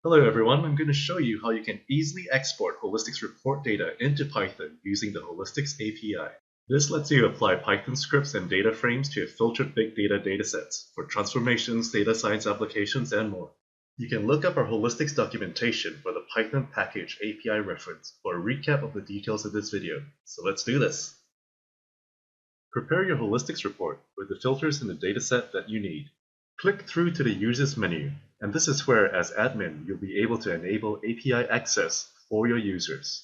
Hello everyone, I'm going to show you how you can easily export Holistics report data into Python using the Holistics API. This lets you apply Python scripts and data frames to your filtered big data datasets for transformations, data science applications, and more. You can look up our Holistics documentation for the Python package API reference for a recap of the details of this video. So let's do this. Prepare your Holistics report with the filters in the dataset that you need. Click through to the Users menu, and this is where, as admin, you'll be able to enable API access for your users.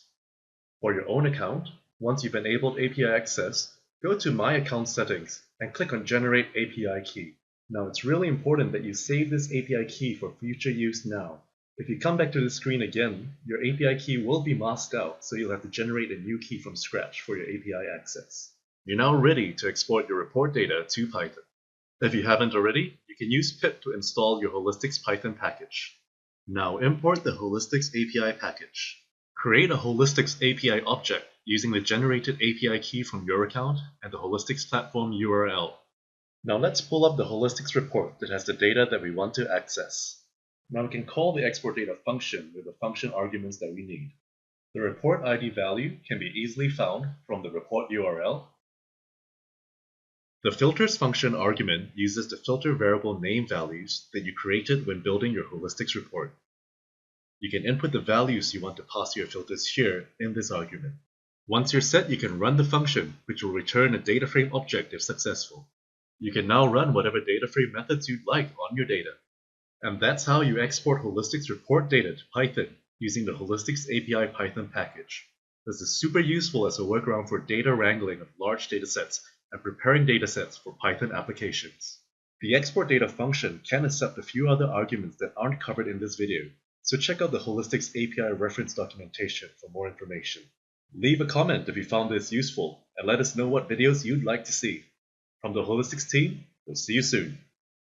For your own account, once you've enabled API access, go to My Account Settings and click on Generate API Key. Now it's really important that you save this API key for future use now. If you come back to the screen again, your API key will be masked out, so you'll have to generate a new key from scratch for your API access. You're now ready to export your report data to Python. If you haven't already, you can use pip to install your Holistics Python package. Now import the Holistics API package. Create a Holistics API object using the generated API key from your account and the Holistics platform URL. Now let's pull up the Holistics report that has the data that we want to access. Now we can call the export data function with the function arguments that we need. The report ID value can be easily found from the report URL. The filters function argument uses the filter variable name values that you created when building your Holistics report. You can input the values you want to pass to your filters here in this argument. Once you're set, you can run the function, which will return a data frame object if successful. You can now run whatever data frame methods you'd like on your data. And that's how you export Holistics report data to Python using the Holistics API Python package. This is super useful as a workaround for data wrangling of large datasets and preparing datasets for Python applications. The export data function can accept a few other arguments that aren't covered in this video, so check out the Holistics API reference documentation for more information. Leave a comment if you found this useful, and let us know what videos you'd like to see. From the Holistics team, we'll see you soon.